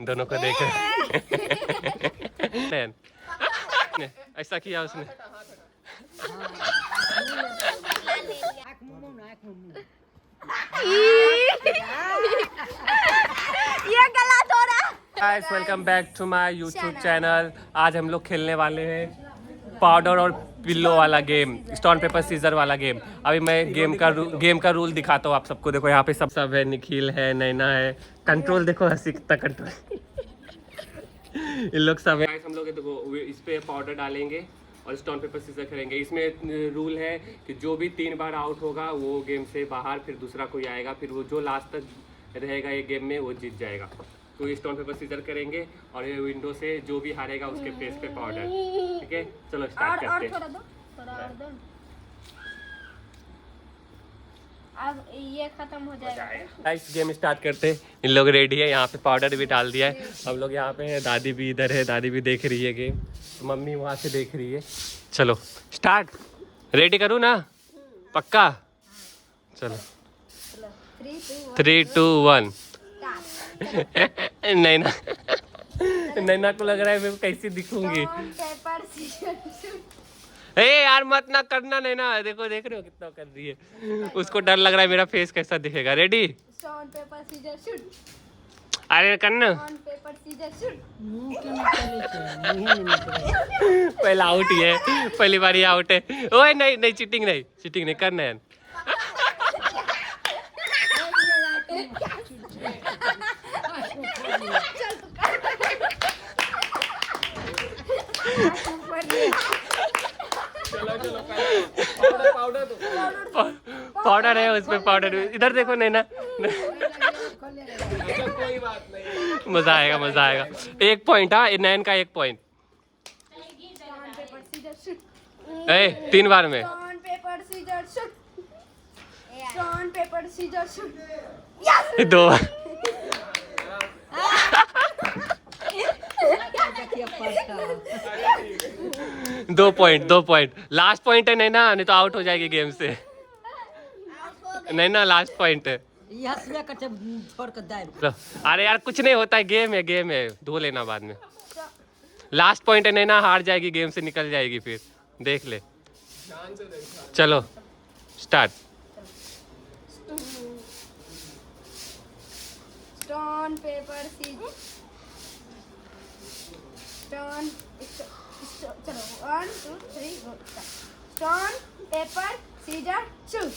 दोनों को देख रहे ऐसा किया उसने। ये गलत हो रहा है। Guys welcome back to my YouTube channel. आज हम लोग खेलने वाले हैं पाउडर और पिल्लो वाला गेम, स्टोन पेपर सीजर वाला गेम। अभी मैं गेम का रूल दिखाता हूँ आप सबको। देखो यहाँ पे सब है, निखिल है, नैना है। कंट्रोल देखो, हंसी कितना कंट्रोल इन लोग सब है। हम लोग देखो इस पे पाउडर डालेंगे और स्टोन पेपर सीजर करेंगे। इसमें रूल है कि जो भी 3 बार आउट होगा वो गेम से बाहर, फिर दूसरा कोई आएगा, फिर वो जो लास्ट तक रहेगा ये गेम में वो जीत जाएगा। तो ये स्टोन पेपर सीजर करेंगे और ये विंडो से जो भी हारेगा उसके फेस पे पाउडर। ठीक है, चलो स्टार्ट करते हैं। अब ये खत्म हो जाएगा। गाइस गेम स्टार्ट करते हैं। इन लोग रेडी है, यहाँ पे पाउडर भी डाल दिया है। हम लोग यहाँ पे है, दादी भी इधर है, दादी भी देख रही है गेम, मम्मी वहाँ से देख रही है। चलो स्टार्ट। रेडी करूँ ना? पक्का? चलो 3, 2, 1 नैना नैना को लग रहा है मैं कैसी दिखूंगी। ए यार मत ना करना नैना, देखो देख रहे हो कितना कर रही है। उसको डर लग रहा है मेरा फेस कैसा दिखेगा। Ready? Stone paper scissor shoot. अरे करना। Stone paper scissor shoot. पहला आउट ही है, पहली बार ही आउट है। ओए नहीं नहीं, चीटिंग नहीं करना है। पाउडर है उसमें, पाउडर इधर देखो नैना। कोई बात नहीं, मजा आएगा। 1 पॉइंट। हाँ, नैन का 1 पॉइंट। 3 बार में stone paper scissor shoot. Stone paper scissor shoot. 2 बार। 2 पॉइंट। लास्ट पॉइंट है नैना, नहीं तो आउट हो जाएगी गेम से। नैना लास्ट पॉइंट है। अरे यार कुछ नहीं होता है, गेम है, धो लेना बाद में। लास्ट पॉइंट है नैना, हार जाएगी गेम से, निकल जाएगी फिर, देख ले। चलो start. Stone paper scissor. Stone चलो 1 2 3 go. Stone paper scissor shoot.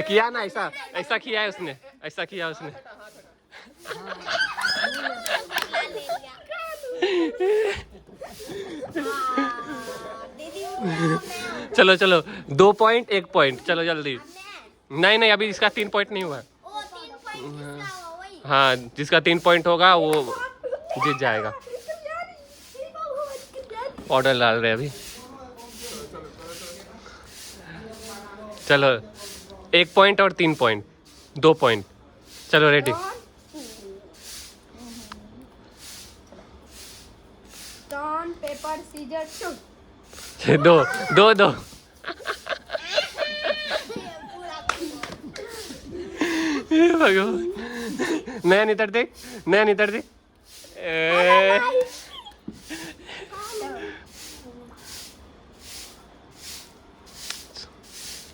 किया ना, ऐसा किया है उसने, ऐसा किया उसने। चलो 2 पॉइंट 1 पॉइंट। चलो जल्दी। नहीं अभी इसका 3 पॉइंट नहीं हुआ। हाँ, जिसका 3 पॉइंट होगा वो जीत जाएगा। पाउडर डाल रहे अभी। चलो 1 पॉइंट और 3 पॉइंट, 2 पॉइंट। चलो ready. Stone paper scissor shoot. 2 भगवान। नैन इधर देख।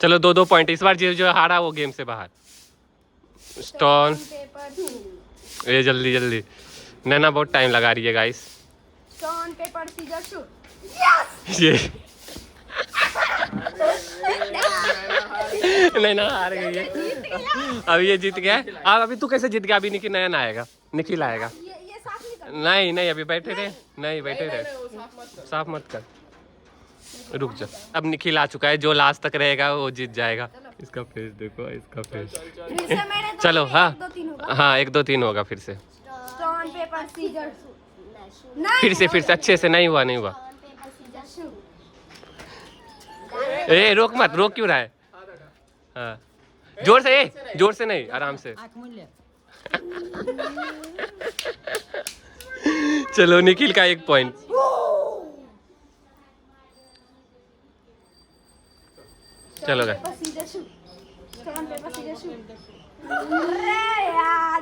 चलो 2 पॉइंट। इस बार जो हारा वो गेम से बाहर। स्टोन ये जल्दी। नैना बहुत टाइम लगा रही है guys. Stone paper scissor shoot. ये नैना हार गई है। अब ये जीत गया। अब अभी तू कैसे जीत गया? अभी नैना आएगा, निखिल आएगा। ये साफ नहीं कर। नहीं अभी बैठे रहे। नहीं बैठे रहे, साफ मत कर। रुक जा। अब निखिल आ चुका है, जो लास्ट तक रहेगा वो जीत जाएगा। इसका फेस देखो, इसका फेस। चलो हाँ 1 2 3 होगा फिर से। Stone paper scissor shoot. फिर से अच्छे से। नहीं हुआ। ए रोक मत, रोक क्यों रहा है? हाँ जोर से नहीं, आराम से। चलो निखिल का 1 पॉइंट। चलो गए। Scissor shoot. Stone paper scissor shoot. अरे यार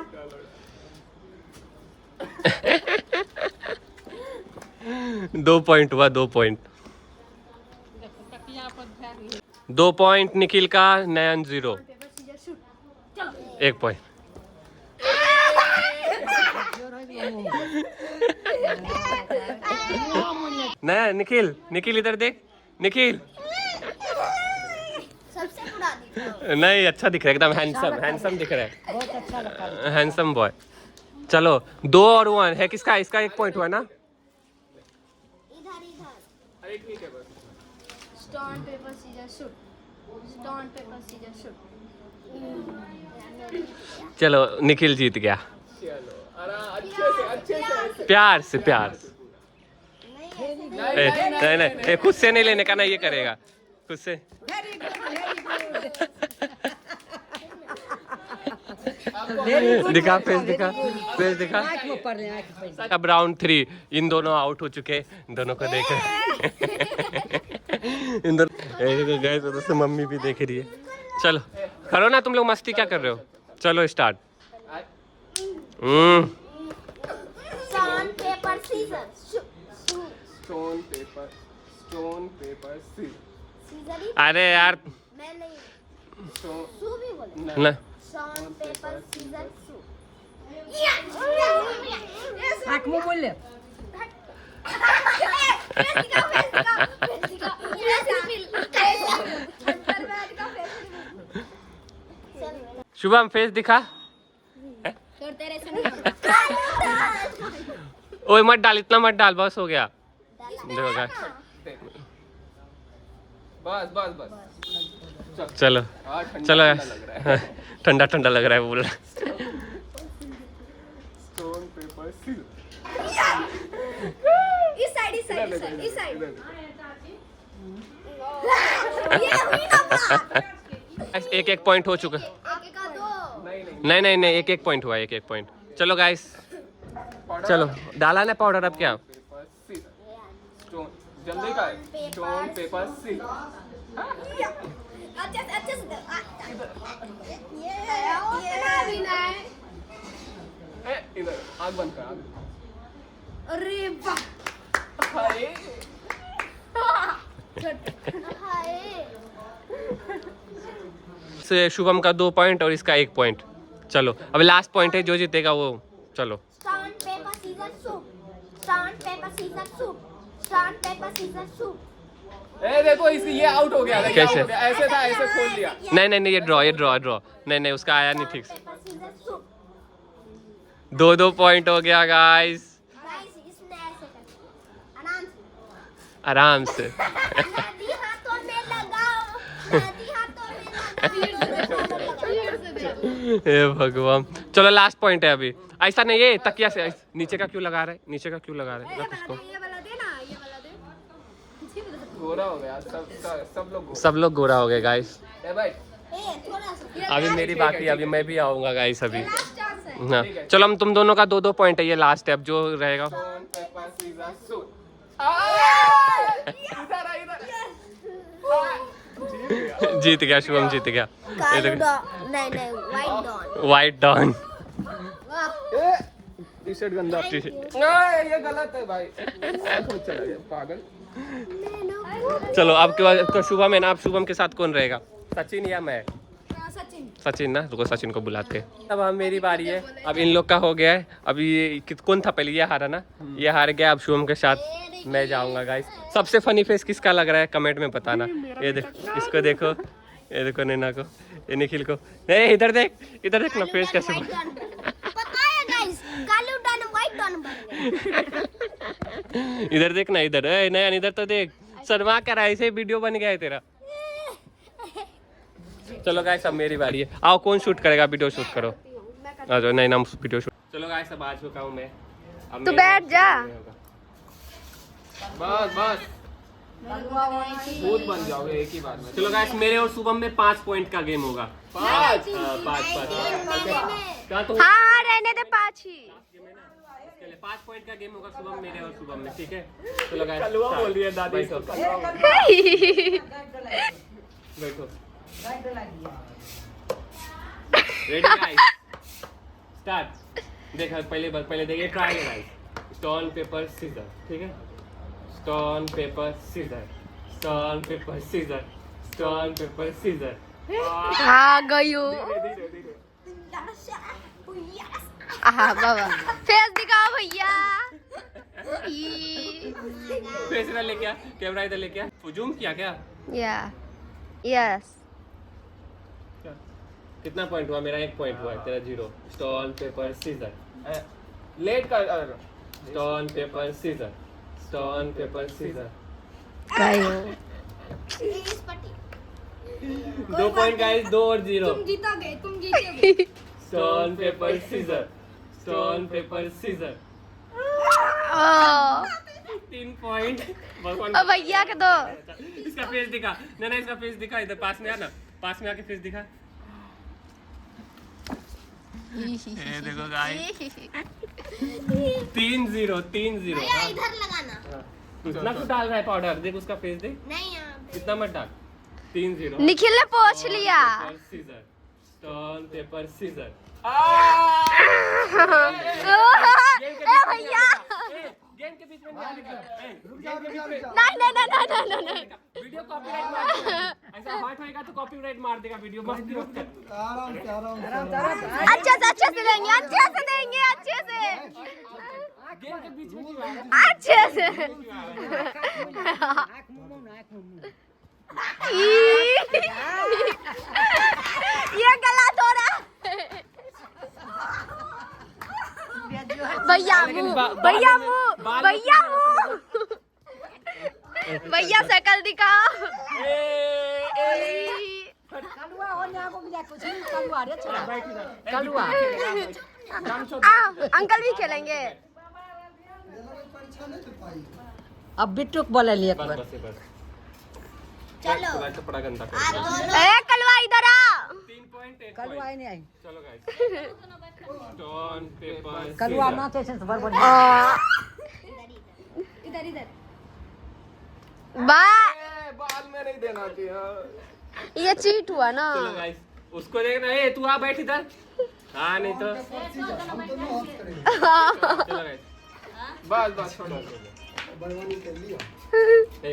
2 पॉइंट हुआ, 2 पॉइंट। 2 पॉइंट निखिल का, नयन 0। Paper scissor shoot. चलो 1 पॉइंट। नया निखिल, निखिल इधर देख, निखिल। सबसे बुरा दिख रहा है। नहीं अच्छा दिख रहा है, एकदम हैंडसम, हैंडसम दिख रहा है, बहुत अच्छा लगा। Handsome boy. चलो 2 और 1 है किसका? इसका 1 पॉइंट हुआ ना? इधर इधर। अरे ठीक है बस। Stone paper scissor shoot. Stone paper scissor shoot. चलो निखिल जीत गया। चलो अच्छे से प्यार से, प्यार से। नहीं नहीं, खुद से नहीं लेने का ना, ये करेगा खुद से। Very good very good. दिखा फेस, दिखा फेस, दिखा। आँख में पड़ रहे हैं, आँख पे। अब राउंड 3, इन दोनों आउट हो चुके, दोनों को देख इन दोनों गए तो मम्मी भी देख रही है। चलो करो ना तुम लोग, मस्ती क्या कर रहे हो? चलो start. Stone paper scissor shoot. Stone paper scissor. Scissor ही अरे यार मैं नहीं। स्टोन शू भी बोलो। ना, स्टोन पेपर सीजर शूट। आँख में बोल ले। शुभम फेस दिखा। तेरे से नहीं होगा। ओए मत डाल, इतना मत डाल, बस हो गया। देखो गाइस, बस बस बस। चलो ठंडा चलो ठंडा लग रहा है। ठंडा ठंडा लग रहा है बोल। Stone paper scissor. इस साइड इस साइड इस साइड इस साइड। एक एक पॉइंट हो चुका। एक का दो। नहीं नहीं नहीं, एक एक पॉइंट हुआ, एक एक पॉइंट। चलो गाइस, चलो डाला ना पाउडर, अब क्या? Paper scissor. स्टोन जल्दी का है। Stone paper scissor. अच्छे से ये भी नहीं। इधर आग बंद कर। अरे वाह। हाय हाय। से शुभम का 2 पॉइंट और इसका 1 पॉइंट। चलो अब लास्ट पॉइंट है, जो जीतेगा वो। चलो stone paper scissor shoot. Stone paper scissor shoot. Stone paper scissor shoot. ए देखो इसकी ये आउट हो गया। ये कैसे? out हो गया। ऐसे था, ऐसे खोल लिया। नहीं नहीं नहीं, ये ड्रॉ, ये ड्रॉ, ड्रॉ। नहीं नहीं, उसका आया नहीं ठीक से। Paper scissor shoot. 2-2 पॉइंट हो गया गाइस, गाइस इसने ऐसे कर आराम से। आराम से। नदी हाथों में लगाओ। नदी हाथों में लगाओ। हे भगवान। चलो लास्ट पॉइंट है अभी। ऐसा नहीं, ये तकिया से नीचे का क्यों लगा रहे? नीचे का क्यों लगा रहे? रख उसको। ये वाला दे ना, ये वाला दे। गोरा हो गया सब लोग गोरा। सब लोग गोरा हो गए गाइस। ए भाई ए थोड़ा सा। अभी मेरी बाकी, अभी मैं भी आऊंगा गाइस अभी। लास्ट चांस है। हाँ चलो, हम तुम दोनों का 2-2 पॉइंट है, ये लास्ट है, अब जो रहेगा। Stone paper scissor shoot. इधर आ, इधर। जीत गया शुभम, जीत गया। कालो डॉन नहीं नहीं white don. White don. T shirt गंदा। नहीं ये गलत है भाई। आंख में चला गया पागल। चलो अब के बाद तो शुभम है ना, अब शुभम के साथ कौन रहेगा? सचिन या मैं? सचिन। सचिन ना, रुको सचिन को बुलाते हैं। अब हम, मेरी बारी है। अब इन लोग का हो गया है। अभी ये कौन था पहले? ये हारा ना, ये हार गया। अब शुभम के साथ मैं जाऊंगा गाइस। सबसे फनी फेस किसका लग रहा है कमेंट में बताना। ये देखो, इसको देखो, ये देखो नैना को, ये निखिल को। नहीं इधर देख, इधर देख ना फेस कैसे। पता है गाइस, कालो डॉन वाइट डॉन बन गया। इधर देख ना, इधर नयन, इधर तो देख, शर्मा कर रहा है, ऐसे वीडियो बन गया है तेरा। चलो गाइस अब मेरी बारी है। आओ, कौन शूट करेगा? वीडियो शूट करो। आ जाओ। नहीं ना, वीडियो शूट। चलो गाइस अब आ चुका हूँ मैं। अब तो मेरा बैठ जा। बस बस भूत बन जाओगे एक ही बार में। चलो गाइस, मेरे और शुभम में 5 पॉइंट का गेम होगा। 5 क्या तो हाँ रहने दे 5 ही। 5 पॉइंट का गेम होगा शुभम, मेरे और शुभम में, ठीक है? चलो गाइस, कलवा बोल रही है दादी इसको। बैठो। Ready guys, start. देखा पहले देखिए try guys. Stone paper scissor, ठीक है। Stone paper scissor, stone paper scissor, stone paper scissor. हाँ गयो। हाँ बाबा फेस दिखाओ भैया। फेस इधर लेके आ, कैमरा इधर लेके आ। जूम किया क्या? या यस। कितना पॉइंट हुआ? मेरा 1 पॉइंट हुआ, तेरा 0। स्टोन पेपर सीजर, लेट कर। Stone paper scissor, stone paper scissor. गयो। 2 पॉइंट गाइस, 2 और 0। तुम जीतोगे। स्टोन पेपर सीजर, स्टोन पेपर सीजर। 3 पॉइंट। ओ भैया के दो। इसका फेस दिखा। ना इसका फेस दिखा। इधर पास में आ ना, पास में आके फेस दिखा। ये देखो गाइस, 3-0। भैया इधर लगाना। कितना कुछ डाल रहा है पाउडर, देख उसका फेस देख। नहीं यहाँ पे। कितना मत डाल। 3-0। निखिल ने पूछ लिया। Scissor, stone paper scissor. ए भैया गेम के बीच में नहीं आने का। नहीं। वीडियो कॉपीराइट मार देगा। ऐसा हॉट होएगा तो कॉपीराइट मार देगा वीडियो। मस्ती मत कर। अच्छे से देंगे, अच्छे से। गेम के बीच में क्यों आया? अच्छे से। ये गलत हो रहा है। भैया शक्ल दिखाओ। कलुआ होने आगो बिना कुछ नहीं कलुआ रे छोड़ा। कलुआ। अंकल भी खेलेंगे। अब बिट्टू को बोले लिए एक बार। बस। चलो। तो बड़ा गंदा कर। आप दोनों ए कलवा इधर आ। 3 पॉइंट, 1 कलुआ पॉइंट। नहीं आई। चलो गाइस। स्टोन पेपर कलुआ सीजर। नाचे से बरबर। इधर। बा बाल में नहीं देना चाहिए। ये चीट हुआ ना। चलो गाइस, उसको देखना है। तू आ बैठ इधर। हाँ नहीं तो चलो गाइस, बस छोड़ो।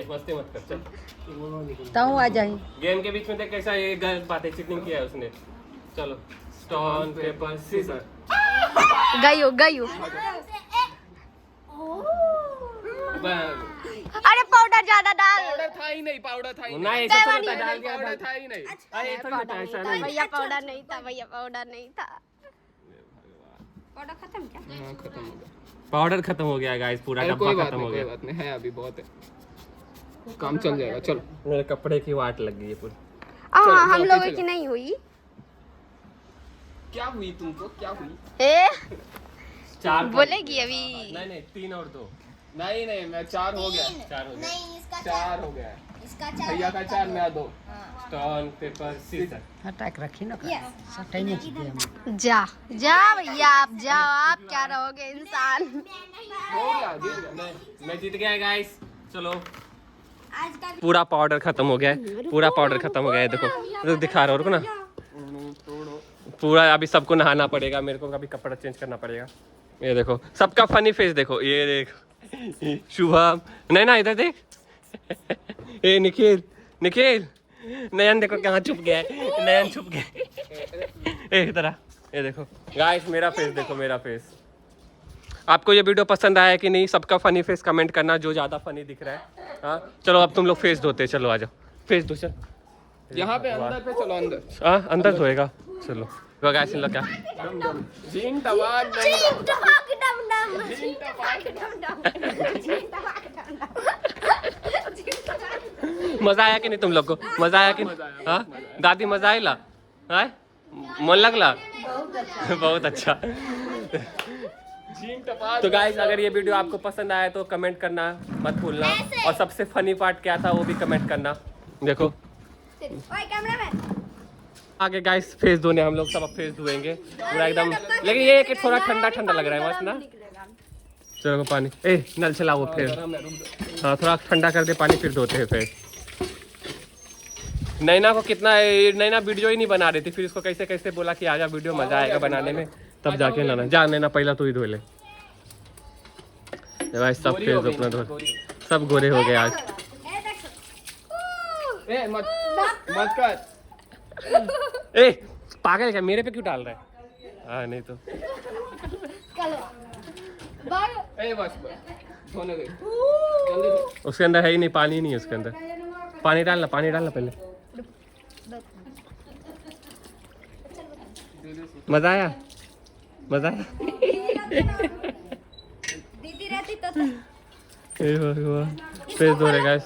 मस्ती मत कर। चल ताऊ आ जाई। गेम के बीच में देख कैसा ये गलत बातें चीटिंग किया है उसने। चलो स्टोन पेपर सीजर। गयो। बस। अरे पाउडर ज्यादा डाल। पाउडर था ही नहीं। नहीं ऐसा थोड़ा था, डाल दिया पाउडर था। था ही नहीं। अरे थोड़ा था, ऐसा नहीं। भैया पाउडर नहीं था। ऑर्डर खत्म क्या? हाँ, खत्म हो गया। पाउडर खत्म हो गया गाइस, पूरा अरे डब्बा कोई बात खत्म नहीं, हो कोई गया। बात नहीं है, अभी बहुत है, काम चल जाएगा। चलो मेरे कपड़े की वाट लग गई है पूरी। हाँ हम चलो, लोगों चलो। की नहीं हुई। क्या हुई तुमको? क्या हुई? ए 4 बोलेगी अभी। नहीं 3 और 2। नहीं मैं 4 हो गया। 4 हो गया। नहीं इसका 4 हो गया। इसका 4। भैया का 4, मेरा 2। Stone paper scissor. हटा के रखी ना। सटाई नहीं की हम। जा भैया आप जाओ, आप क्या रहोगे इंसान। हो गया, जीत गया। मैं जीत गया गाइस। चलो आज का पूरा पाउडर खत्म हो गया है। देखो दिखा रहा हूँ ना पूरा। अभी सबको नहाना पड़ेगा, मेरे को अभी कपड़ा चेंज करना पड़ेगा। ये देखो सबका फनी फेस देखो। ये देखो शुभम, नहीं इधर देख। ए निखिल नयन देखो कहाँ छुप गया है। नयन छुप गया। ए इधर आ। ये देखो गाइस मेरा फेस देखो, मेरा फेस। आपको ये वीडियो पसंद आया कि नहीं? सबका फनी फेस कमेंट करना, जो ज़्यादा फनी दिख रहा है। हाँ चलो अब तुम लोग फेस धोते। चलो आ जाओ, फेस धो। चल यहाँ पे अंदर पे चलो, अंदर। हाँ अंदर धोएगा। चलो गाइस इन लोग क्या जीन टवाक मजा आया कि नहीं तुम लोग को? मजा आया कि नहीं? हाँ दादी मजा आयला? हाँ मन लगला? बहुत अच्छा। तो गाइस अगर ये वीडियो आपको पसंद आया तो कमेंट करना मत भूलना, और सबसे फनी पार्ट क्या था वो भी कमेंट करना। देखो ओए कैमरामैन, आगे गाइस फेस धोने हम लोग सब अब फेस धोएंगे पूरा एकदम। लेकिन ये है कि थोड़ा ठंडा ठंडा लग रहा है मस्त ना। चलो पानी नल चलाओ फिर। हाँ थोड़ा ठंडा कर दे पानी, फिर धोते हैं फेस। नैना को कितना, नैना वीडियो ही नहीं बना रही थी, फिर इसको कैसे कैसे बोला कि आजा वीडियो, मजा आएगा बनाने में। तब जाके नहाना। जा नैना पहला तू ही धो ले। भाई सब गोरी फेस हो गई, अपना धो, गोरी। सब गोरे हो गए आज। ए मत मत कर। ए पागल क्या, मेरे पे क्यों डाल रहा है? हाँ नहीं तो ए बस धोने दे, जल्दी धो। उसके अंदर है ही नहीं, पानी नहीं है उसके अंदर। पानी डालना पहले। मजा आया? दीदी रहती तो ए भगवान, फेस धो रहे गाइस।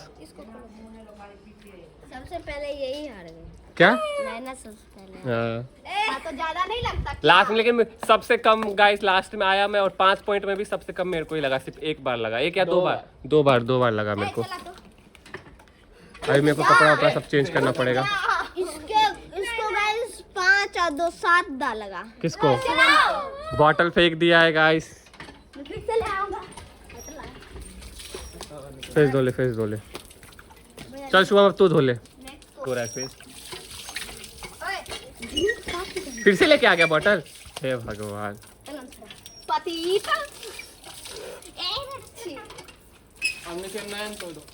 सबसे पहले यही हार गए। क्या? नैना सबसे पहले। हाँ तो ज्यादा नहीं लगता। लास्ट में, लेकिन सबसे कम गाइस लास्ट में आया मैं, और 5 पॉइंट में भी सबसे कम मेरे को ही लगा। सिर्फ एक बार लगा, एक या दो बार लगा मेरे को। अभी मेरे को कपड़ा वपड़ा सब चेंज करना पड़ेगा। इसको गाइस 5 और 2 7 डालेगा। किसको? बॉटल फेंक दिया है गाइस। फिर से ले आऊंगा। फेस धो ले। चल शुभम अब तू धो ले। धो रहा है फेस। फिर से लेके आ गया बॉटल। हे भगवान। पतीता। हमने फिर नयन को दो।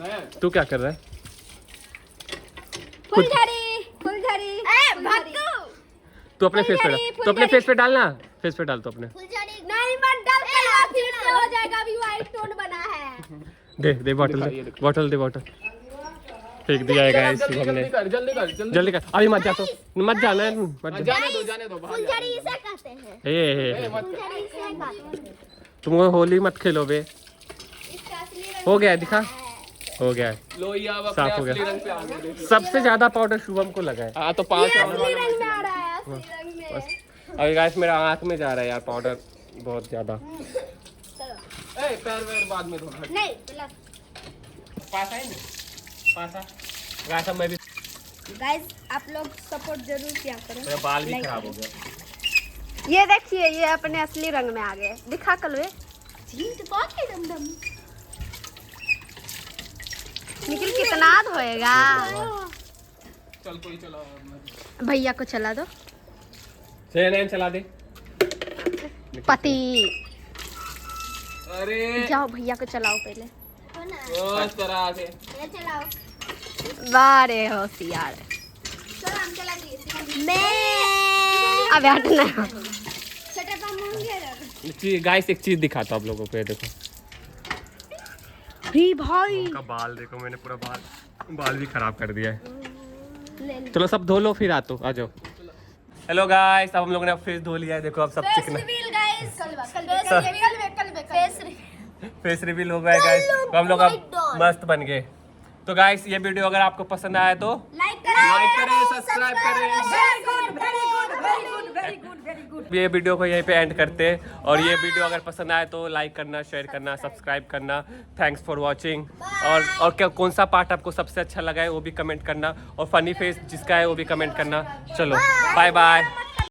नयन तू क्या कर रहा है? फुलझड़ी। तू अपने फेस पे डाल, तो अपने फेस पे डालना। फेस पे डाल तो अपने। फुलझड़ी नहीं मत डाल के फिर से हो जाएगा। अभी व्हाइट टोन बना है। दे बॉटल दे। फेंक दिया है गाइस जल्दी हमने। जल्दी कर। अभी मत जाना मत जा। जाने दो बाहर जा। फुलझड़ी इसे कहते हैं। ए फुलझड़ी इसे कहते हैं। तुम होली मत खेलो बे। इसका असली रंग हो गया, दिखा। हो गया है। लो ये अब अपने साफ हो गया। असली रंग पे आ गए, देखो। सबसे ज्यादा पाउडर शुभम को लगा है। हाँ तो 5 असली रंग में आ रहा है। असली रंग में। अभी गाइस मेरा आंख में जा रहा है यार पाउडर बहुत ज्यादा। ए पैर वैर बाद में धोना। नहीं प्लस। पास है नहीं? पास है गाइस। अब मैं भी, गाइस आप लोग सपोर्ट जरूर किया करो। मेरा बाल भी खराब हो गया। ये देखिए, ये अपने असली रंग में आ गए। दिखा कलवे। झींट बहुत है दम। निखिल कितना धोएगा? चल कोई चला। भैया को चला दो। नैन चला दे। पति अरे जाओ, भैया को चलाओ पहले। हो ना। बस तरह से ये चलाओ। बारे होशियार। चलो हम चला दिए। मैं अब हटना। छोटे पर मुंह घेर। गाइस एक चीज दिखाता हूँ आप लोगों को, ये देखो। भी भाई का बाल देखो, मैंने पूरा बाल भी खराब कर दिया है। चलो सब धो लो फिर आ जाओ। हेलो गाइस, अब हम लोगों ने फेस धो लिया है। देखो अब सब चिकना फेस रिवील हो गया है गाइस। तो हम लोग अब मस्त बन गए। तो गाइस ये वीडियो अगर आपको पसंद आया तो लाइक करें, सब्सक्राइब करें। ये वीडियो को यहीं पे एंड करते हैं। और ये वीडियो अगर पसंद आए तो लाइक करना, शेयर करना, सब्सक्राइब करना। Thanks for watching. और क्या कौन सा पार्ट आपको सबसे अच्छा लगा है वो भी कमेंट करना। और फनी फेस जिसका है वो भी कमेंट करना। चलो बाय बाय।